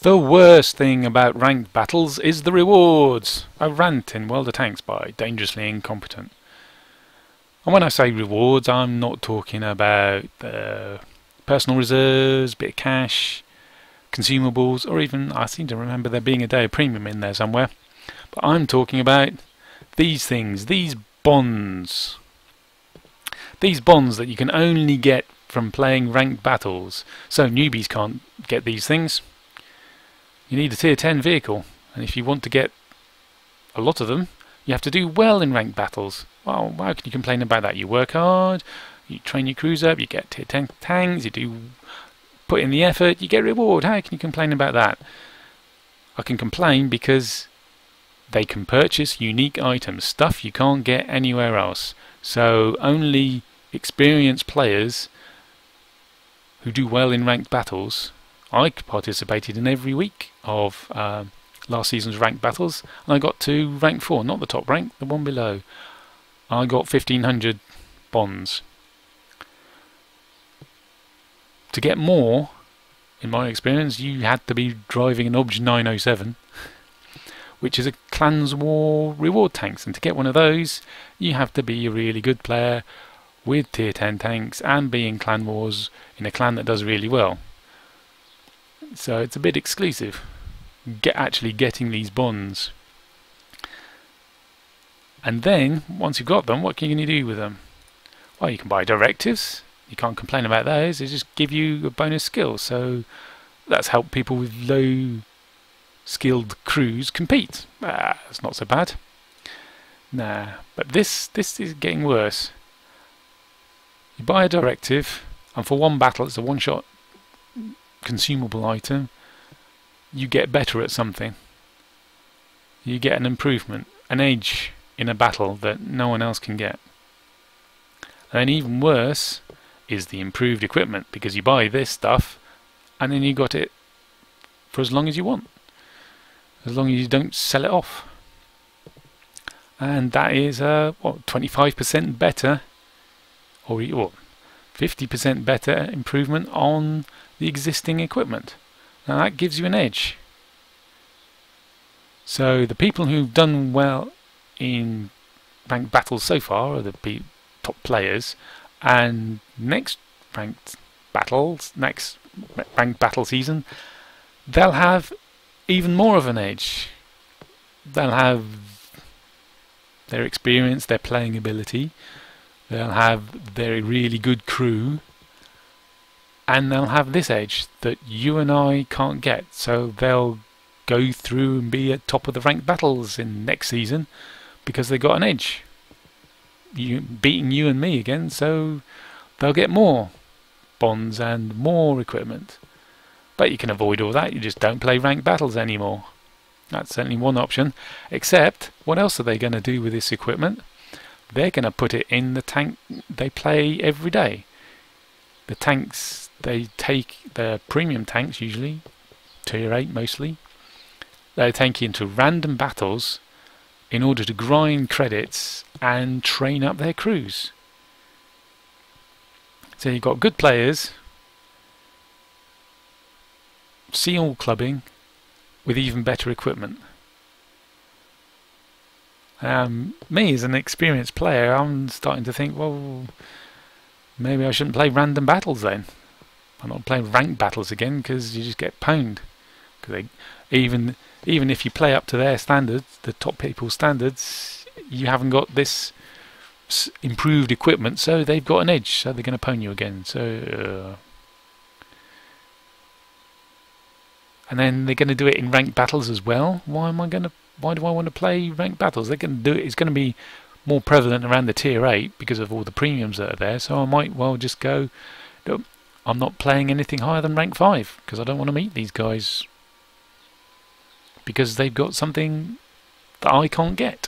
The worst thing about ranked battles is the rewards. A rant in World of Tanks by Dangerously Incompetent. And when I say rewards, I'm not talking about personal reserves, bit of cash, consumables, or even, I seem to remember there being a day of premium in there somewhere. But I'm talking about these things, these bonds. These bonds that you can only get from playing ranked battles. So newbies can't get these things. You need a tier 10 vehicle, and if you want to get a lot of them, you have to do well in ranked battles. Well, how can you complain about that? You work hard, you train your crews up, you get tier 10 tanks, you do put in the effort, you get reward. How can you complain about that? I can complain because they can purchase unique items, stuff you can't get anywhere else. So only experienced players who do well in ranked battles. I participated in every week of last season's ranked battles, and I got to rank 4, not the top rank, the one below. I got 1500 bonds. To get more, in my experience, you had to be driving an Obj 907, which is a Clans War reward tanks, and to get one of those, you have to be a really good player with tier 10 tanks and be in Clan Wars in a clan that does really well. So it's a bit exclusive, actually getting these bonds. And then, once you've got them, what can you do with them? Well, you can buy directives. You can't complain about those. They just give you a bonus skill. So that's helped people with low skilled crews compete. It's not so bad. Nah, but this is getting worse. You buy a directive, and for one battle, it's a one-shot consumable item. You get better at something. You get an improvement, an edge in a battle that no one else can get. And then even worse is the improved equipment, because you buy this stuff and then you got it for as long as you want, as long as you don't sell it off. And that is what, 25% better, or 50% better improvement on the existing equipment. Now that gives you an edge. So the people who've done well in ranked battles so far are the top players, and next ranked battle season, they'll have even more of an edge. They'll have their experience, their playing ability, they'll have their really good crew, and they'll have this edge that you and I can't get. So they'll go through and be at top of the ranked battles in next season because they got an edge, beating you and me again. So they'll get more bonds and more equipment. But you can avoid all that. You just don't play ranked battles anymore. That's certainly one option. Except, what else are they going to do with this equipment? They're going to put it in the tank they play every day. The tanks they take, the premium tanks usually, tier 8 mostly, they take into random battles in order to grind credits and train up their crews. So you've got good players, seal clubbing with even better equipment. Me as an experienced player, I'm starting to think, well, maybe I shouldn't play random battles then. I'm not playing ranked battles again, because you just get pwned. Because even if you play up to their standards, the top people's standards, you haven't got this improved equipment, so they've got an edge, so they're going to pwn you again. So, and then they're going to do it in ranked battles as well. Why do I want to play ranked battles? They're going to do it. It's going to be more prevalent around the tier 8 because of all the premiums that are there. So I might well just go, no, I'm not playing anything higher than rank 5 because I don't want to meet these guys because they've got something that I can't get.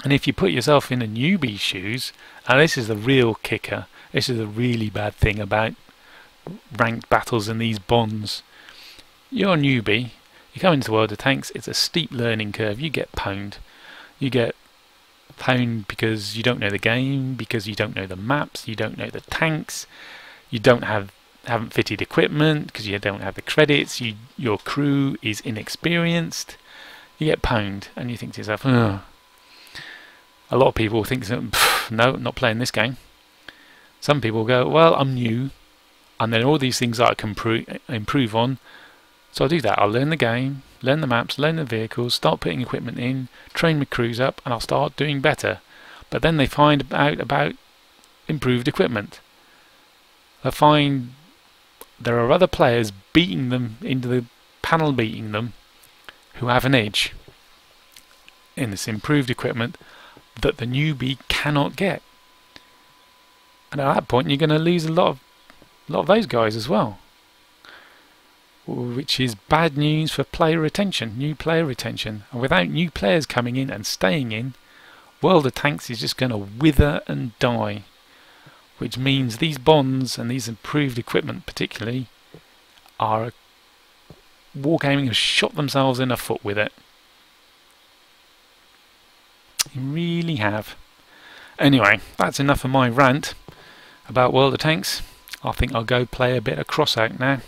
And if you put yourself in a newbie's shoes, and this is the real kicker, this is a really bad thing about ranked battles and these bonds. You're a newbie, you come into World of Tanks, it's a steep learning curve, you get pwned. You get pwned because you don't know the game, because you don't know the maps, you don't know the tanks, you don't have haven't fitted equipment, because you don't have the credits, your crew is inexperienced, you get pwned, and you think to yourself, ugh. A lot of people think, no, not playing this game. Some people go, well, I'm new, and there are all these things that I can improve on, so I'll do that. I'll learn the game, learn the maps, learn the vehicles, start putting equipment in, train my crews up, and I'll start doing better. But then they find out about improved equipment. They find there are other players beating them into the panel, beating them, who have an edge in this improved equipment that the newbie cannot get. And at that point, you're going to lose a lot of those guys as well, which is bad news for player retention, new player retention. And without new players coming in and staying in, World of Tanks is just going to wither and die. Which means these bonds and these improved equipment particularly are Wargaming has shot themselves in the foot with it. You really have. Anyway, that's enough of my rant about World of Tanks. I think I'll go play a bit of Crossout now.